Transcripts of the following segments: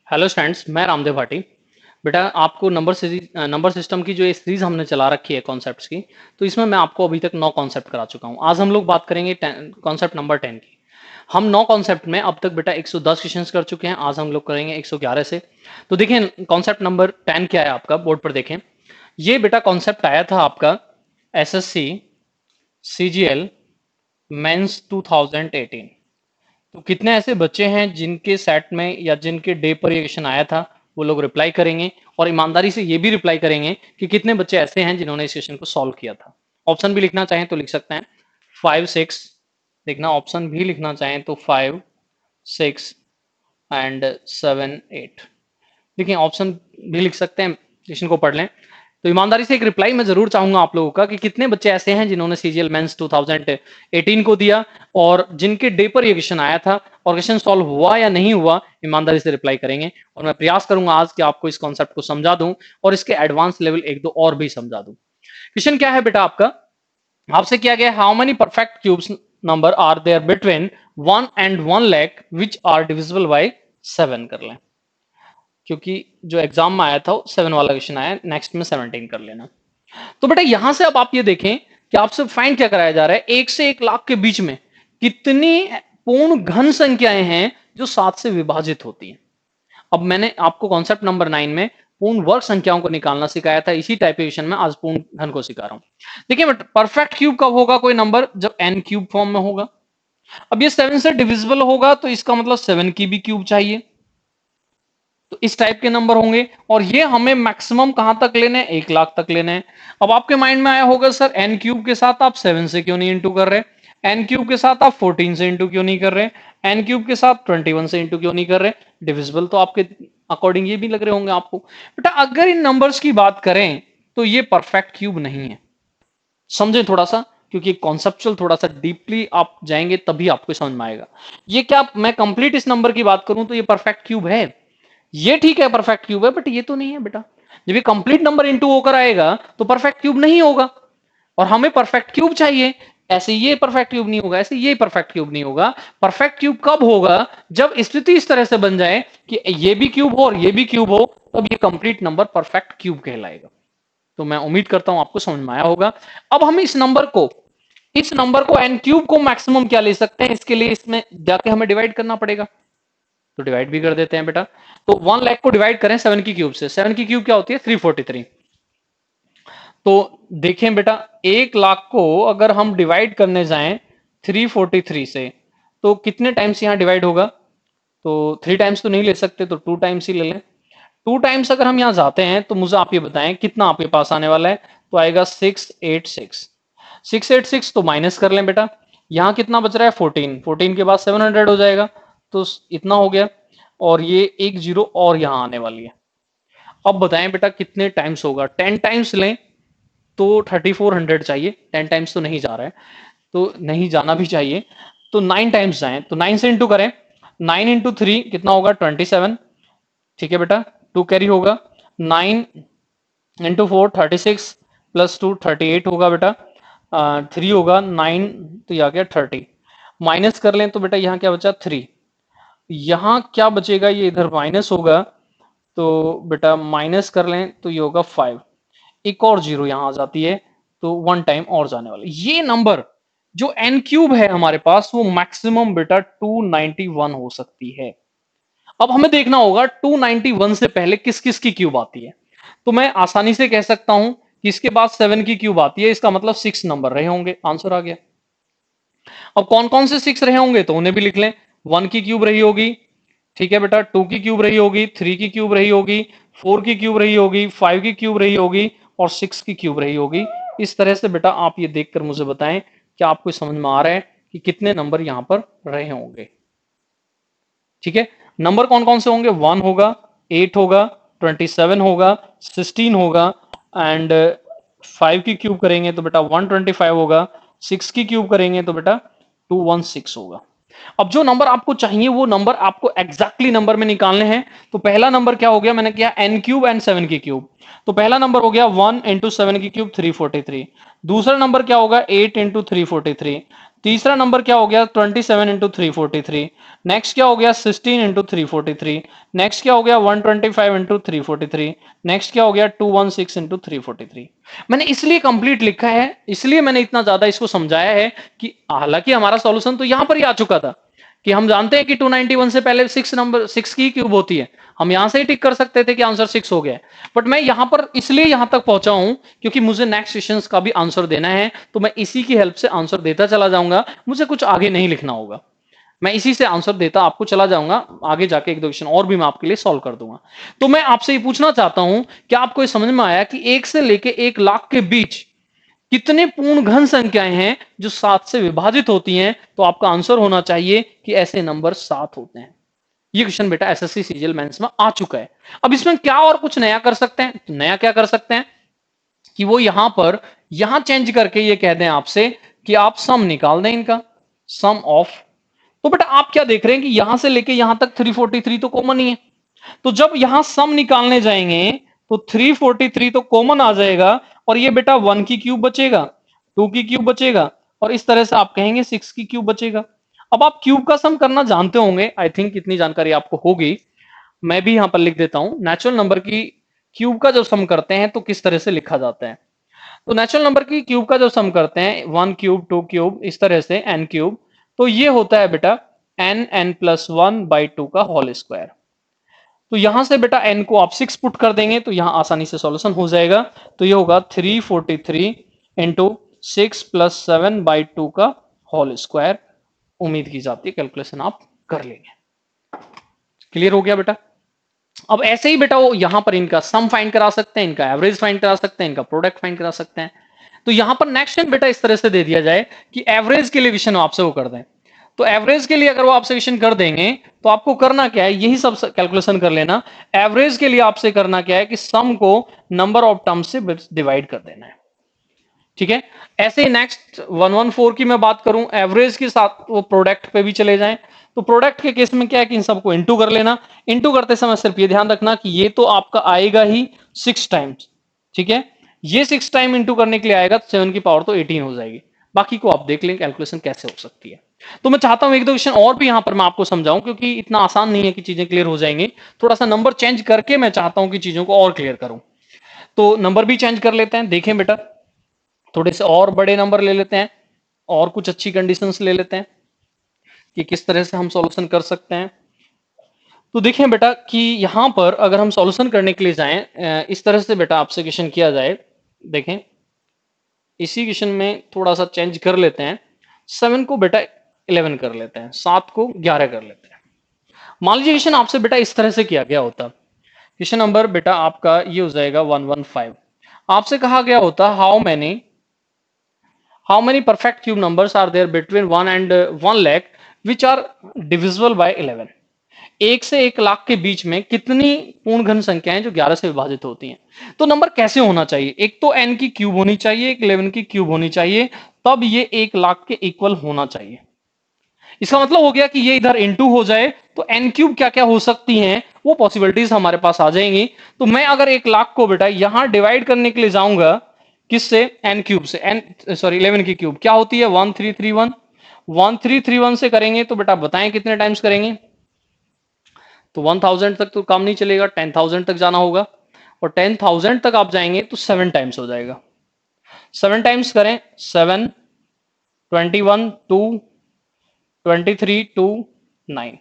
Hello students, मैं रामदेव भाटी। बेटा, आपको नंबर सिस्टम की जो ये सीरीज हमने चला रखी है कॉन्सेप्ट्स की, तो इसमें मैं आपको अभी तक 9 कॉन्सेप्ट करा चुका हूँ। आज हम लोग बात करेंगे कॉन्सेप्ट नंबर 10 की। हम 9 कॉन्सेप्ट में अब तक बेटा 110 क्वेश्चंस कर चुके हैं। आज हम लोग करेंगे 111 से। तो देखें कॉन्सेप्ट नंबर 10 क्या है आपका, बोर्ड पर देखें। ये बेटा कॉन्सेप्ट आया था आपका एसएससी सीजीएल मेंस 2018। तो कितने ऐसे बच्चे हैं जिनके सेट में या जिनके डे पर ये क्वेश्चन आया था, वो लोग रिप्लाई करेंगे और ईमानदारी से ये भी रिप्लाई करेंगे कि कितने बच्चे ऐसे हैं जिन्होंने इस क्वेश्चन को सॉल्व किया था। ऑप्शन भी लिखना चाहें तो लिख सकते हैं 5 6। देखना, ऑप्शन भी लिखना चाहें तो 5 6 एंड 7 8। देखिए, ऑप्शन भी लिख सकते हैं, क्वेश्चन को पढ़ लें। तो ईमानदारी से एक रिप्लाई मैं जरूर चाहूंगा आप लोगों का कि कितने बच्चे ऐसे हैं जिन्होंने सीजीएल मेंस 2018 को दिया और जिनके डे पर ये क्वेश्चन आया था और क्वेश्चन सॉल्व हुआ या नहीं हुआ, ईमानदारी से रिप्लाई करेंगे। और मैं प्रयास करूंगा आज कि आपको इस कॉन्सेप्ट को समझा दूं और इसके एडवांस लेवल एक दो और भी समझा दूं। क्वेश्चन क्या है बेटा आपका, आपसे किया गया how many perfect cubes number are there between 1 and 1 lakh which are divisible by 7 कर लें, क्योंकि जो एग्जाम में आया था 7 वाला क्वेश्चन आया, नेक्स्ट में 17 कर लेना। तो बेटा यहां से अब आप ये देखें कि आपसे फाइंड क्या कराया जा रहा है, 1 से 1 लाख के बीच में कितनी पूर्ण घन संख्याएं हैं जो 7 से विभाजित होती हैं। अब मैंने आपको कॉन्सेप्ट नंबर 9 में पूर्ण वर्ग संख्याओं को निकालना सिखाया था, इसी टाइप क्वेश्चन में आज पूर्ण घन को सिखा रहा हूं। देखिए, परफेक्ट क्यूब कब होगा कोई नंबर, जब n क्यूब फॉर्म में होगा। अब ये 7 से डिविजिबल होगा तो इसका मतलब 7 की भी क्यूब चाहिए, तो इस टाइप के नंबर होंगे। और ये हमें मैक्सिमम कहां तक लेने हैं, 1 लाख तक लेने हैं। अब आपके माइंड में आया होगा सर एन क्यूब के साथ आप 7 से क्यों नहीं इंटू कर रहे, एन क्यूब के साथ आप 14 से इंटू क्यों नहीं कर रहे, एन क्यूब के साथ 21 से इंटू क्यों नहीं कर रहे। डिविजिबल तो आपके अकॉर्डिंग ये भी लग रहे होंगे आपको। बेटा अगर इन नंबर्स की बात करें तो ये परफेक्ट क्यूब नहीं है, समझें थोड़ा सा, क्योंकि कॉन्सेप्चुअल थोड़ा सा डीपली आप जाएंगे तभी आपको समझ में आएगा। ये क्या मैं कंप्लीट इस नंबर की बात करूं तो ये परफेक्ट क्यूब है, ये ठीक है परफेक्ट क्यूब है, बट ये तो नहीं है बेटा। जब ये कंप्लीट नंबर इंटू होकर आएगा तो परफेक्ट क्यूब नहीं होगा, और हमें परफेक्ट क्यूब चाहिए। ऐसे ये परफेक्ट क्यूब नहीं होगा, ऐसे ये परफेक्ट क्यूब नहीं होगा। परफेक्ट क्यूब कब होगा, जब स्थिति इस तरह से बन जाए कि ये भी क्यूब हो और ये भी क्यूब हो, तब ये कंप्लीट नंबर परफेक्ट क्यूब कहलाएगा। तो मैं उम्मीद करता हूं आपको समझ में आया होगा। अब हम इस नंबर को एन क्यूब को मैक्सिमम क्या ले सकते हैं, इसके लिए इसमें जाके हमें डिवाइड करना पड़ेगा, तो डिवाइड भी कर देते हैं बेटा। तो 1 लाख को डिवाइड करें 7 की क्यूब से, 7 की क्यूब क्या होती है 343। तो देखें बेटा 1 लाख को अगर हम डिवाइड करने जाएं 343 से, तो कितने टाइम्स यहां डिवाइड होगा, तो 3 टाइम्स तो नहीं ले सकते, तो 2 टाइम्स ही ले लें। 2 टाइम्स अगर हम यहां जाते हैं तो मुझे आप ये बताएं कितना आपके पास आने वाला है, तो आएगा 686 तो माइनस कर लें बेटा। यहां कितना बच रहा है 14 के बाद 700 हो जाएगा, तो इतना हो गया। और ये एक जीरो और यहां आने वाली है। अब बताएं बेटा कितने टाइम्स होगा, 10 टाइम्स लें तो 3400 चाहिए, 10 टाइम्स तो नहीं जा रहा है, तो नहीं जाना भी चाहिए, तो 9 टाइम्स जाएं, तो 9 से इंटू करें, 9 इंटू 3 कितना होगा 27। ठीक है बेटा, 2 कैरी होगा, 9 इंटू 4 36 प्लस 2 38 होगा बेटा, 3 होगा 9, तो यह आ गया 30। माइनस कर लें तो बेटा यहाँ क्या बचा 3, यहां क्या बचेगा, ये इधर माइनस होगा, तो बेटा माइनस कर लें तो ये होगा 5, एक और जीरो यहां आ जाती है, तो 1 टाइम और जाने वाला। ये नंबर जो एन क्यूब है हमारे पास, वो मैक्सिमम बेटा 291 हो सकती है। अब हमें देखना होगा 291 से पहले किस किस की क्यूब आती है। तो मैं आसानी से कह सकता हूं कि इसके बाद 7 की क्यूब आती है, इसका मतलब 6 नंबर रहे होंगे, आंसर आ गया। अब कौन कौन से 6 रहे होंगे तो उन्हें भी लिख लें। 1 की क्यूब रही होगी, ठीक है बेटा, 2 की क्यूब रही होगी, 3 की क्यूब रही होगी, 4 की क्यूब रही होगी, 5 की क्यूब रही होगी और 6 की क्यूब रही होगी। इस तरह से बेटा आप ये देखकर मुझे बताएं कि आपको समझ में आ रहा है कि कितने नंबर यहां पर रहे होंगे। ठीक है, नंबर कौन कौन से होंगे, 1 होगा, 8 होगा, 27 होगा, 16 होगा, एंड 5 की क्यूब करेंगे तो बेटा 125 होगा, 6 की क्यूब करेंगे तो बेटा 216 होगा। अब जो नंबर आपको चाहिए वो नंबर आपको एग्जैक्टली नंबर में निकालने हैं। तो पहला नंबर क्या हो गया, मैंने किया एन क्यूब एंड 7 की क्यूब, तो पहला नंबर हो गया 1 इंटू 7 की क्यूब 343। दूसरा नंबर क्या होगा 8 इंटू 343। तीसरा नंबर क्या हो गया 27 इंटू 343। नेक्स्ट क्या हो गया 16 इंटू 343। नेक्स्ट क्या हो गया 125 इंटू 343। नेक्स्ट क्या हो गया 216 इंटू 343। मैंने इसलिए कंप्लीट लिखा है, इसलिए मैंने इतना ज्यादा इसको समझाया है कि हालांकि हमारा सॉल्यूशन तो यहां पर ही आ चुका था कि हम जानते हैं कि 291 से पहले 6 की क्यूब होती है, हम यहां से ही टिक कर सकते थे कि आंसर 6 हो गया। बट मैं यहां पर इसलिए यहां तक पहुंचा हूं क्योंकि मुझे नेक्स्ट क्वेश्चंस का भी आंसर देना है, तो मैं इसी की हेल्प से आंसर देता चला जाऊंगा, मुझे कुछ आगे नहीं लिखना होगा, मैं इसी से आंसर देता आपको चला जाऊंगा, आगे जाके एक दो क्वेश्चन और भी मैं आपके लिए सॉल्व कर दूंगा। तो मैं आपसे ये पूछना चाहता हूं कि आपको ये समझ में आया कि 1 से लेके 1 लाख के बीच कितने पूर्ण घन संख्याएं हैं जो 7 से विभाजित होती हैं, तो आपका आंसर होना चाहिए कि ऐसे नंबर 7 होते हैं। ये क्वेश्चन बेटा एसएससी सीजीएल मेंस में आ चुका है। अब इसमें क्या और कुछ नया कर सकते हैं, तो नया क्या कर सकते हैं कि वो यहां चेंज करके ये कह दें आपसे कि आप सम निकाल दें इनका, सम ऑफ। तो बेटा आप क्या देख रहे हैं कि यहां से लेके यहां तक 343 तो कॉमन ही है, तो जब यहां सम निकालने जाएंगे तो 343 तो कॉमन आ जाएगा, और ये बेटा 1 की क्यूब बचेगा, 2 की क्यूब बचेगा, और इस तरह से आप कहेंगे 6 की क्यूब बचेगा। अब आप क्यूब का सम करना जानते होंगे, आई थिंक इतनी जानकारी आपको होगी, मैं भी यहां पर लिख देता हूं नेचुरल नंबर की क्यूब का जब सम करते हैं तो किस तरह से लिखा जाता है। तो नेचुरल नंबर की क्यूब का जो सम करते हैं 1 क्यूब 2 क्यूब इस तरह से n क्यूब, तो ये होता है बेटा n+1/2 का होल स्क्वायर। तो यहां से बेटा n को आप 6 पुट कर देंगे तो यहां आसानी से सॉल्यूशन हो जाएगा, तो ये होगा 343 इंटू 6+7/2 का होल स्क्वायर। उम्मीद की जाती है कैलकुलेशन आप कर लेंगे। क्लियर हो गया बेटा। अब ऐसे ही बेटा वो यहां पर इनका सम फाइंड करा सकते हैं, इनका एवरेज फाइंड करा सकते हैं, इनका प्रोडक्ट फाइंड करा सकते हैं। तो यहां पर नेक्स्ट बेटा इस तरह से दे दिया जाए कि एवरेज के लिए क्वेश्चन आपसे वो कर दें, तो एवरेज के लिए अगर वो आपसे क्वेश्चन कर देंगे तो आपको करना क्या है, यही सब कैलकुलेशन कर लेना। एवरेज के लिए आपसे करना क्या है कि सम को नंबर ऑफ टर्म्स से डिवाइड कर देना है, ठीक है। ऐसे ही नेक्स्ट 114 की मैं बात करूं, एवरेज के साथ वो प्रोडक्ट पे भी चले जाएं, तो प्रोडक्ट के केस में क्या है कि इन सबको इंटू कर लेना। इंटू करते समय सिर्फ ये ध्यान रखना कि ये तो आपका आएगा ही 6 टाइम्स, ठीक है, ये 6 टाइम इंटू करने के लिए आएगा, 7 की पावर तो 18 हो जाएगी। बाकी को आप देख लें कैलकुलेशन कैसे हो सकती है। तो मैं चाहता हूं एक दो क्वेश्चन और भी यहां पर मैं आपको समझाऊं, क्योंकि इतना आसान नहीं है कि चीजें क्लियर हो जाएंगी, थोड़ा सा नंबर चेंज करके मैं चाहता हूं कि चीजों को और क्लियर करूं। तो नंबर भी चेंज कर लेते हैं, देखें बेटा थोड़े से और बड़े नंबर ले लेते हैं, और कुछ अच्छी कंडीशंस ले लेते हैं कि किस तरह से हम सॉल्यूशन कर सकते हैं। तो देखें बेटा कि यहां पर अगर हम सॉल्यूशन करने के लिए जाएं, इस तरह से बेटा आपसे क्वेश्चन किया जाए, देखें इसी क्वेश्चन में थोड़ा सा चेंज कर लेते हैं, 7 को बेटा 11 कर लेते हैं, 7 को 11 कर लेते हैं। मान लीजिए क्वेश्चन आपसे बेटा इस तरह से किया गया होता, क्वेश्चन नंबर बेटा आपका ये हो जाएगा 115। आपसे कहा गया होता how many perfect cube numbers are there between 1 and 1 lakh which are divisible by 11। 1 से 1 लाख के बीच में कितनी पूर्ण घन संख्याएं जो 11 से विभाजित होती हैं। तो नंबर कैसे होना चाहिए, एक तो n की क्यूब होनी चाहिए, एक 11 की क्यूब होनी चाहिए, तब ये 1 लाख के इक्वल होना चाहिए। इसका मतलब हो गया कि ये इधर इनटू हो जाए तो n क्यूब क्या क्या हो सकती हैं वो पॉसिबिलिटीज हमारे पास आ जाएंगी। तो मैं अगर 1 लाख को बेटा यहां डिवाइड करने के लिए जाऊंगा किससे, n क्यूब से, n सॉरी 11 की क्यूब क्या होती है 1331, 1331 से करेंगे तो बेटा बताएं कितने टाइम्स करेंगे, तो 1000 तक तो काम नहीं चलेगा, 10,000 तक जाना होगा, और 10,000 तक आप जाएंगे तो 7 टाइम्स हो जाएगा। 7 टाइम्स करें, 7 21 2 23 2 9,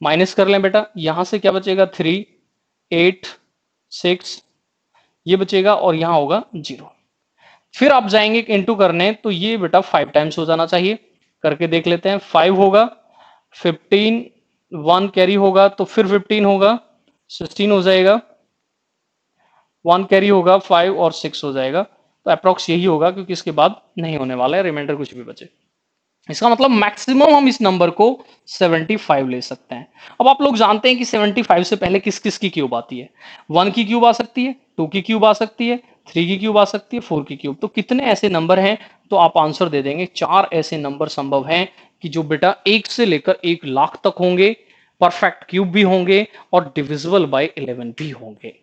माइनस कर लें बेटा, यहां से क्या बचेगा 3 8 6 ये बचेगा, और यहां होगा 0। फिर आप जाएंगे इंटू करने तो ये बेटा 5 टाइम्स हो जाना चाहिए, करके देख लेते हैं, 5 होगा, 15 1 कैरी होगा तो फिर 15 होगा, 16 हो जाएगा, 1 कैरी होगा 5 और 6 हो जाएगा, तो अप्रोक्स यही होगा क्योंकि इसके बाद नहीं होने वाला है रिमाइंडर कुछ भी बचे। इसका मतलब मैक्सिमम हम इस नंबर को 75 ले सकते हैं। अब आप लोग जानते हैं कि 75 से पहले किस किस की क्यूब आती है, 1 की क्यूब आ सकती है, 2 की क्यूब आ सकती है, 3 की क्यूब आ सकती है, 4 की क्यूब। तो कितने ऐसे नंबर हैं, तो आप आंसर दे देंगे 4 ऐसे नंबर संभव हैं कि जो बेटा 1 से लेकर 1 लाख तक होंगे, परफेक्ट क्यूब भी होंगे और डिविजिबल बाय 11 भी होंगे।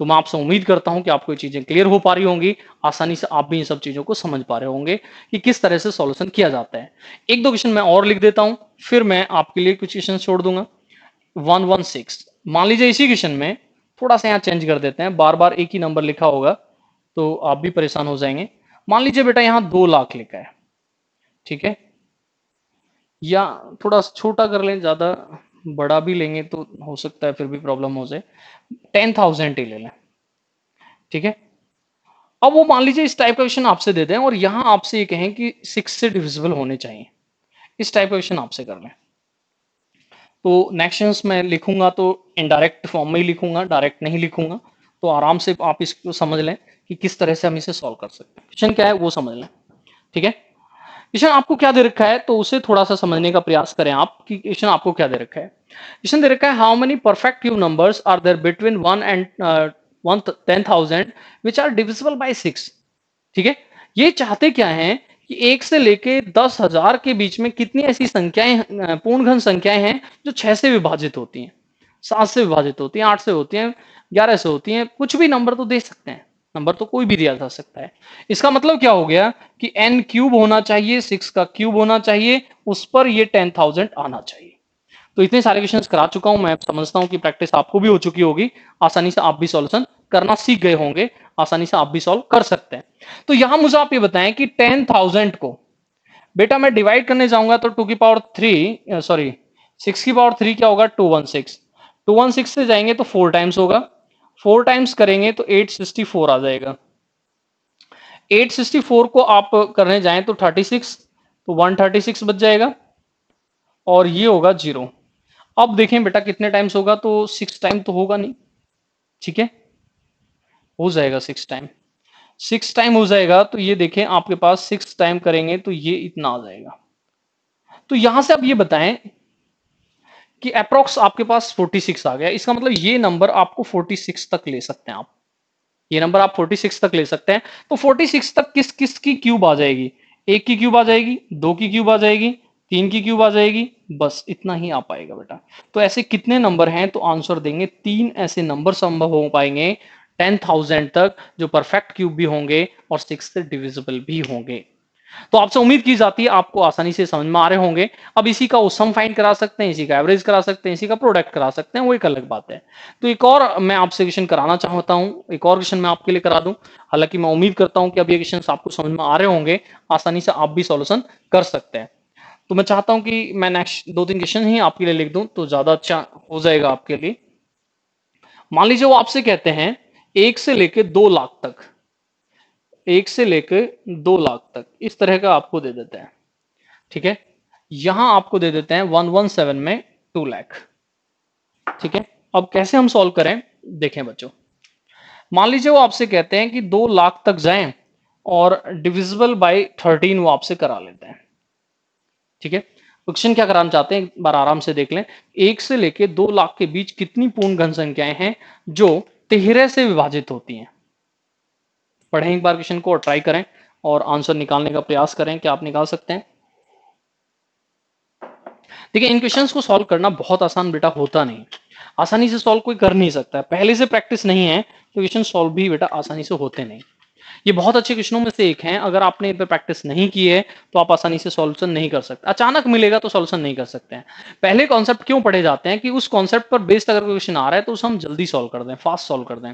तो मैं आपसे उम्मीद करता हूं कि आपको ये चीजें क्लियर हो पा रही होंगी, आसानी से आप भी इन सब चीजों को समझ पा रहे होंगे कि किस तरह से सॉल्यूशन किया जाता है। एक दो क्वेश्चन मैं और लिख देता हूं, फिर मैं आपके लिए कुछ क्वेश्चन छोड़ दूंगा। 116, मान लीजिए इसी क्वेश्चन में थोड़ा सा यहाँ चेंज कर देते हैं, बार बार एक ही नंबर लिखा होगा तो आप भी परेशान हो जाएंगे। मान लीजिए बेटा यहाँ 2 लाख लिखा है, ठीक है, या थोड़ा छोटा कर लें, ज्यादा बड़ा भी लेंगे तो हो सकता है फिर भी प्रॉब्लम हो जाए, 10,000 ही ले लें, ठीक है। अब वो मान लीजिए इस टाइप का क्वेश्चन आपसे दे दें और यहां आपसे ये कहें कि 6 से डिविजिबल होने चाहिए, इस टाइप का क्वेश्चन आपसे कर लें, तो नेक्शंस में लिखूंगा तो इनडायरेक्ट फॉर्म में ही लिखूंगा, डायरेक्ट नहीं लिखूंगा। तो आराम से आप इसको समझ लें कि किस तरह से हम इसे सॉल्व कर सकते हैं। क्वेश्चन क्या है वो समझ लें, ठीक है। क्वेश्चन आपको क्या दे रखा है तो उसे थोड़ा सा समझने का प्रयास करें आप कि क्वेश्चन आपको क्या दे रखा है। क्वेश्चन दे रखा है, how many perfect cube numbers are there between 1 and 10,000 which are divisible by 6, ठीक है। ये चाहते क्या हैं कि 1 से लेके 10,000 के बीच में कितनी ऐसी संख्याएं, पूर्ण घन संख्याएं हैं जो 6 से विभाजित होती हैं, 7 से विभाजित होती हैं, 8 से होती हैं, 11 से होती हैं, कुछ भी नंबर तो दे सकते हैं, नंबर तो कोई भी दिया जा सकता है। इसका मतलब क्या हो गया कि n क्यूब होना चाहिए, 6 का क्यूब होना चाहिए, उस पर ये 10,000 आना चाहिए। तो इतने सारे क्वेश्चंस करा चुका हूं, मैं समझता हूं कि प्रैक्टिस आपको भी हो चुकी होगी, आसानी से आप भी सॉल्यूशन करना सीख गए होंगे, आसानी से आप भी सॉल्व कर सकते हैं। तो यहां मुझे आप ये बताएं कि 10,000 को बेटा मैं डिवाइड करने जाऊंगा तो 2 की पावर 3, सॉरी 6 की पावर 3 क्या होगा, 216, 216 से जाएंगे तो 4 टाइम्स होगा, 4 टाइम्स करेंगे तो 864 आ जाएगा, 864 को आप करने जाएं तो 36, तो 136 बच जाएगा और ये होगा 0। अब देखें बेटा कितने टाइम्स होगा, तो 6 टाइम तो होगा नहीं, ठीक है, हो जाएगा 6 टाइम, 6 टाइम हो जाएगा तो ये देखें आपके पास 6 टाइम करेंगे तो ये इतना आ जाएगा। तो यहां से आप ये बताएं कि अप्रोक्स आपके पास 46 आ गया, इसका मतलब ये नंबर आपको 46 तक ले सकते हैं आप, ये नंबर आप 46 तक ले सकते हैं। तो 46 तक किस किस की क्यूब आ जाएगी, 1 की क्यूब आ जाएगी, 2 की क्यूब आ जाएगी, 3 की क्यूब आ जाएगी, बस इतना ही आ पाएगा बेटा। तो ऐसे कितने नंबर हैं, तो आंसर देंगे 3 ऐसे नंबर संभव हो पाएंगे 10,000 तक जो परफेक्ट क्यूब भी होंगे और 6 से डिविजिबल भी होंगे। तो आपसे उम्मीद की जाती है आपको आसानी से समझ में आ रहे होंगे। अब इसी का सम फाइंड करा सकते हैं, इसी का एवरेज करा सकते हैं, इसी का प्रोडक्ट करा सकते हैं, वो एक अलग बात है। तो एक और मैं आपसे क्वेश्चन कराना चाहता हूं, एक और क्वेश्चन मैं आपके लिए करा दूं। हालांकि मैं उम्मीद करता हूं कि अब ये क्वेश्चन आपको समझ में आ रहे होंगे, आसानी से आप भी सॉल्यूशन कर सकते हैं। तो मैं चाहता हूं कि मैं नेक्स्ट 2-3 क्वेश्चन ही आपके लिए लिख दूं तो ज्यादा अच्छा हो जाएगा आपके लिए। मान लीजिए वो आपसे कहते हैं 1 से लेके 2 लाख तक, 1 से लेके 2 लाख तक इस तरह का आपको दे देते हैं, ठीक है। यहां आपको दे देते हैं 117 में 2 लाख, ठीक है। अब कैसे हम सॉल्व करें, देखें बच्चों। मान लीजिए वो आपसे कहते हैं कि 2 लाख तक जाएं और डिविजिबल बाय 13 वो आपसे करा लेते हैं, ठीक है। क्वेश्चन क्या कराना चाहते हैं, एक बार आराम से देख लें। 1 से लेके 2 लाख के बीच कितनी पूर्ण घन संख्याएं हैं जो 13 से विभाजित होती हैं। पढ़ें एक बार क्वेश्चन को और ट्राई करें और आंसर निकालने का प्रयास करें, क्या आप निकाल सकते हैं। देखिए इन क्वेश्चंस को सॉल्व करना बहुत आसान बेटा होता नहीं, आसानी से सॉल्व कोई कर नहीं सकता है, पहले से प्रैक्टिस नहीं है तो क्वेश्चन सॉल्व भी बेटा आसानी से होते नहीं। ये बहुत अच्छे क्वेश्चनों में से एक है, अगर आपने इन पर प्रैक्टिस नहीं की है तो आप आसानी से सॉल्यूशन नहीं कर सकते, अचानक मिलेगा तो सॉल्यूशन नहीं कर सकते हैं। पहले कॉन्सेप्ट क्यों पढ़े जाते हैं कि उस कॉन्सेप्ट पर बेस्ड अगर क्वेश्चन आ रहा है तो उसे हम जल्दी सॉल्व कर दें, फास्ट सॉल्व कर दें।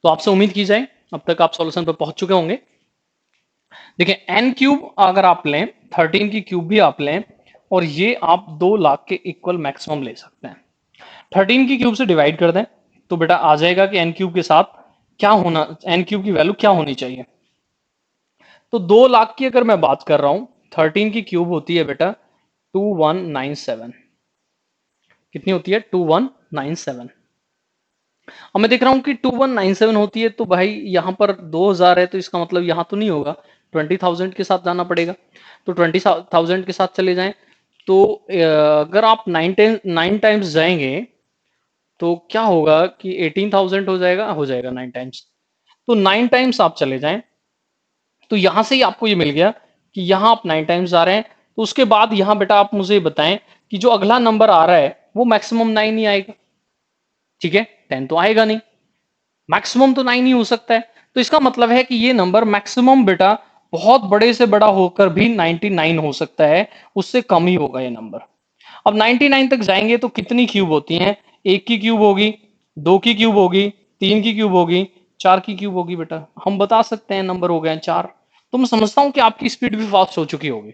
तो आपसे उम्मीद की जाए अब तक आप सॉल्यूशन पर पहुंच चुके होंगे। देखिए एन क्यूब अगर आप लें, 13 की क्यूब भी आप लें और ये आप 2 लाख के इक्वल मैक्सिमम ले सकते हैं। 13 की क्यूब से डिवाइड कर दें तो बेटा आ जाएगा कि एन क्यूब के साथ क्या होना, एन क्यूब की वैल्यू क्या होनी चाहिए। तो 2 लाख की अगर मैं बात कर रहा हूं, 13 की क्यूब होती है बेटा 2197, कितनी होती है 2197। अब मैं देख रहा हूं कि 2197 होती है तो भाई यहां पर 2000 है तो इसका मतलब यहां तो नहीं होगा, 20,000 के साथ जाना पड़ेगा। तो 20,000 के साथ चले जाएं तो अगर आप 9 टाइम्स जाएंगे तो क्या होगा कि 18,000 हो जाएगा 9 टाइम्स। तो 9 टाइम्स आप चले जाएं तो यहां से ही आपको ये मिल गया कि यहां आप 9 टाइम्स जा रहे हैं तो उसके बाद यहाँ बेटा आप मुझे बताएं कि जो अगला नंबर आ रहा है वो मैक्सिमम 9 ही आएगा, ठीक है, 10 तो आएगा नहीं, मैक्सिमम तो 9 ही हो सकता है। तो इसका मतलब है कि ये नंबर मैक्सिमम बेटा बहुत बड़े से बड़ा होकर भी 99 हो सकता है, उससे कम ही होगा ये नंबर। अब 99 तक जाएंगे तो कितनी क्यूब होती हैं? एक की क्यूब होगी, दो की क्यूब होगी, तीन की क्यूब होगी, चार की क्यूब होगी बेटा। हम बता सकते हैं नंबर हो गए चार। तो मैं समझता हूं कि आपकी स्पीड भी फास्ट हो चुकी होगी,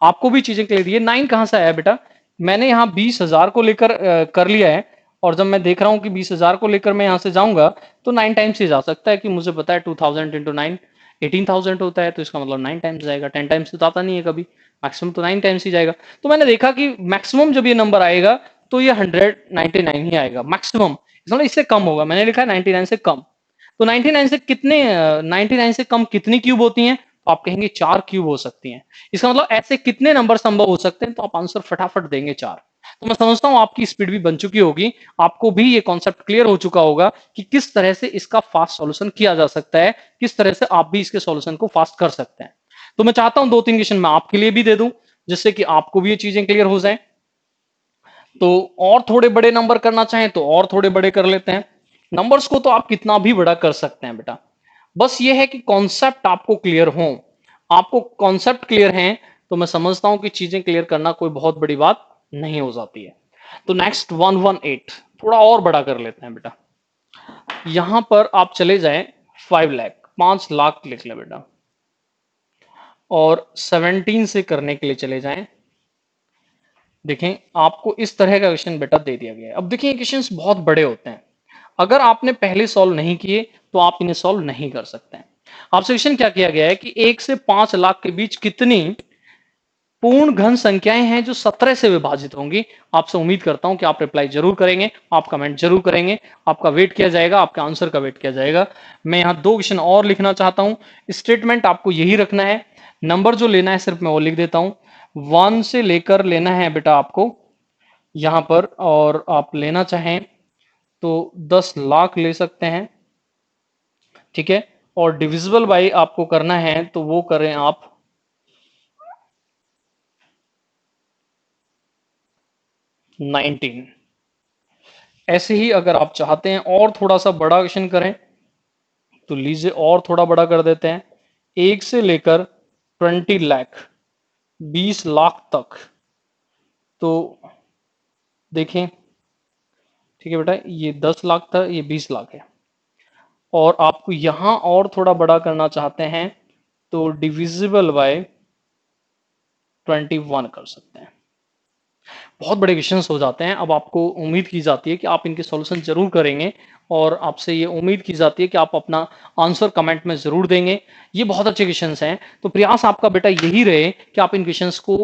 आपको भी चीजें क्लियर। ये 9 कहां से आया बेटा? मैंने यहाँ 20,000 को लेकर कर लिया है, और जब मैं देख रहा हूं कि 20,000 को लेकर मैं यहां से जाऊंगा तो 9 टाइम्स ही जा सकता है, कि मुझे पता है 2000 इंटू 9 18,000 होता है, तो इसका मतलब 9 टाइम्स जाएगा। 10 टाइम्स तो जाता नहीं है कभी, मैक्सिमम तो 9 टाइम्स ही जाएगा। तो मैंने देखा कि मैक्सिमम जब ये नंबर आएगा तो ये 199 ही आएगा मैक्सिमम, मतलब इससे कम होगा। मैंने लिखा है 99 से कम। तो 99 से कितने 99 से कम कितनी क्यूब होती हैं? तो आप कहेंगे चार क्यूब हो सकती हैं। इसका मतलब ऐसे कितने नंबर संभव हो सकते हैं? तो आप आंसर फटाफट देंगे चार। तो मैं समझता हूं आपकी स्पीड भी बन चुकी होगी, आपको भी ये कॉन्सेप्ट क्लियर हो चुका होगा कि किस तरह से इसका फास्ट सॉल्यूशन किया जा सकता है, किस तरह से आप भी इसके सॉल्यूशन को फास्ट कर सकते हैं। तो मैं चाहता हूं दो तीन क्वेश्चन मैं आपके लिए भी दे दूं, जिससे कि आपको भी ये चीजें क्लियर हो जाए। तो और थोड़े बड़े नंबर करना चाहें तो और थोड़े बड़े कर लेते हैं। नंबर्स को तो आप कितना भी बड़ा कर सकते हैं बेटा, बस ये है कि कॉन्सेप्ट आपको क्लियर हो। आपको कॉन्सेप्ट क्लियर है तो मैं समझता हूं कि चीजें क्लियर करना कोई बहुत बड़ी बात नहीं हो जाती है। तो नेक्स्ट 118 थोड़ा और बड़ा कर लेते हैं बेटा। यहां पर आप चले जाएं 5 लाख, 5 लाख लिख ले बेटा, और 17 से करने के लिए चले जाएं। देखें आपको इस तरह का क्वेश्चन बेटा दे दिया गया है। अब देखिए क्वेश्चंस बहुत बड़े होते हैं, अगर आपने पहले सॉल्व नहीं किए तो आप इन्हें सॉल्व नहीं कर सकते हैं। आपसे क्वेश्चन क्या किया गया है कि 1 से 5 लाख के बीच कितनी पूर्ण घन संख्याएं हैं जो 17 से विभाजित होंगी? आपसे उम्मीद करता हूं कि आप रिप्लाई जरूर करेंगे, आप कमेंट जरूर करेंगे, आपका वेट किया जाएगा, आपके आंसर का वेट किया जाएगा। मैं यहां दो क्वेश्चन और लिखना चाहता हूं, स्टेटमेंट आपको यही रखना है, नंबर जो लेना है सिर्फ मैं वो लिख देता हूं। 1 से लेकर लेना है बेटा आपको यहां पर, और आप लेना चाहें तो 10 लाख ले सकते हैं, ठीक है। और डिविजिबल बाई आपको करना है तो वो करें आप 19। ऐसे ही अगर आप चाहते हैं और थोड़ा सा बड़ा क्वेश्चन करें तो लीजिए और थोड़ा बड़ा कर देते हैं, 1 से लेकर 20 लाख, 20 लाख तक। तो देखें, ठीक है बेटा, ये 10 लाख था, ये 20 लाख है। और आपको यहां और थोड़ा बड़ा करना चाहते हैं तो डिविजिबल बाय 21 कर सकते हैं। बहुत बड़े क्वेश्चंस हो जाते हैं। अब आपको उम्मीद की जाती है कि आप इनके सॉल्यूशन जरूर करेंगे, और आपसे ये उम्मीद की जाती है कि आप अपना आंसर कमेंट में जरूर देंगे। ये बहुत अच्छे क्वेश्चंस हैं, तो प्रयास आपका बेटा यही रहे कि आप इन क्वेश्चंस को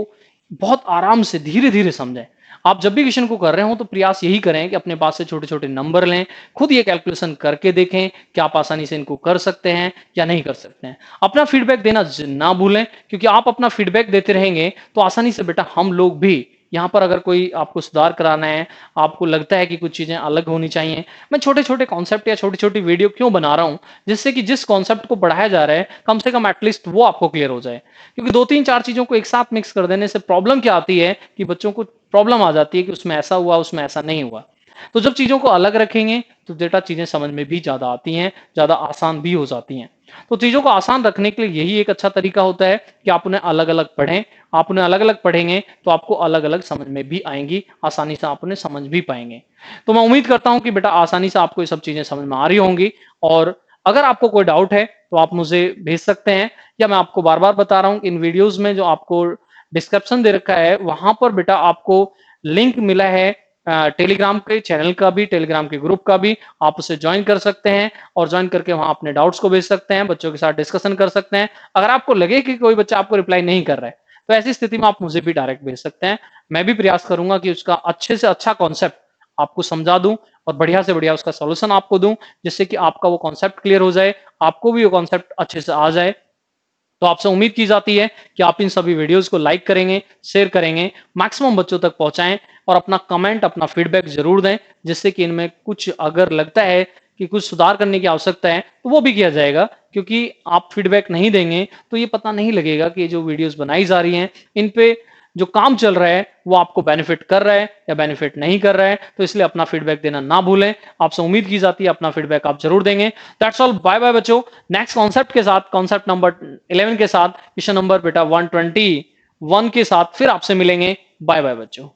बहुत आराम से धीरे धीरे समझें। आप जब भी क्वेश्चन को कर रहे हो तो प्रयास यही करें कि अपने पास से छोटे छोटे नंबर लें, खुद ये कैलकुलेशन करके देखें कि आप आसानी से इनको कर सकते हैं या नहीं कर सकते हैं। अपना फीडबैक देना ना भूलें, क्योंकि आप अपना फीडबैक देते रहेंगे तो आसानी से बेटा हम लोग भी यहाँ पर, अगर कोई आपको सुधार कराना है, आपको लगता है कि कुछ चीजें अलग होनी चाहिए, मैं छोटे छोटे कॉन्सेप्ट या छोटी छोटी वीडियो क्यों बना रहा हूं, जिससे कि जिस कॉन्सेप्ट को बढ़ाया जा रहा है कम से कम एटलीस्ट वो आपको क्लियर हो जाए। क्योंकि दो तीन चार चीजों को एक साथ मिक्स कर देने से प्रॉब्लम क्या आती है कि बच्चों को प्रॉब्लम आ जाती है कि उसमें ऐसा हुआ, उसमें ऐसा नहीं हुआ। तो जब चीजों को अलग रखेंगे तो बेटा चीजें समझ में भी ज्यादा आती हैं, ज्यादा आसान भी हो जाती हैं। तो चीजों को आसान रखने के लिए यही एक अच्छा तरीका होता है कि आप उन्हें अलग अलग पढ़ें। आप उन्हें अलग अलग पढ़ेंगे तो आपको अलग अलग समझ में भी आएंगी, आसानी से आप उन्हें समझ भी पाएंगे। तो मैं उम्मीद करता हूं कि बेटा आसानी से आपको ये सब चीजें समझ में आ रही होंगी। और अगर आपको कोई डाउट है तो आप मुझे भेज सकते हैं, या मैं आपको बार बार बता रहा हूं कि इन वीडियोस में जो आपको डिस्क्रिप्शन दे रखा है वहां पर बेटा आपको लिंक मिला है टेलीग्राम के चैनल का भी, टेलीग्राम के ग्रुप का भी। आप उसे ज्वाइन कर सकते हैं और ज्वाइन करके वहां अपने डाउट्स को भेज सकते हैं, बच्चों के साथ डिस्कशन कर सकते हैं। अगर आपको लगे कि कोई बच्चा आपको रिप्लाई नहीं कर रहा है तो ऐसी स्थिति में आप मुझे भी डायरेक्ट भेज सकते हैं। मैं भी प्रयास करूंगा कि उसका अच्छे से अच्छा कॉन्सेप्ट आपको समझा दूं और बढ़िया से बढ़िया उसका सॉल्यूशन आपको दूं, जिससे कि आपका वो कॉन्सेप्ट क्लियर हो जाए, आपको भी वो कॉन्सेप्ट अच्छे से आ जाए। तो आपसे उम्मीद की जाती है कि आप इन सभी वीडियोस को लाइक करेंगे, शेयर करेंगे, मैक्सिमम बच्चों तक पहुंचाएं, और अपना कमेंट, अपना फीडबैक जरूर दें, जिससे कि इनमें कुछ अगर लगता है कि कुछ सुधार करने की आवश्यकता है तो वो भी किया जाएगा, क्योंकि आप फीडबैक नहीं देंगे तो ये पता नहीं लगेगा कि जो वीडियोस बनाई जा रही हैं इन पे जो काम चल रहा है वो आपको बेनिफिट कर रहा है या बेनिफिट नहीं कर रहा है। तो इसलिए अपना फीडबैक देना ना भूलें। आपसे उम्मीद की जाती है अपना फीडबैक आप जरूर देंगे। दैट्स ऑल, बाय बाय बच्चों। नेक्स्ट कॉन्सेप्ट के साथ, कॉन्सेप्ट नंबर 11 के साथ, क्वेश्चन नंबर बेटा 121 के साथ फिर आपसे मिलेंगे। बाय बाय बच्चों।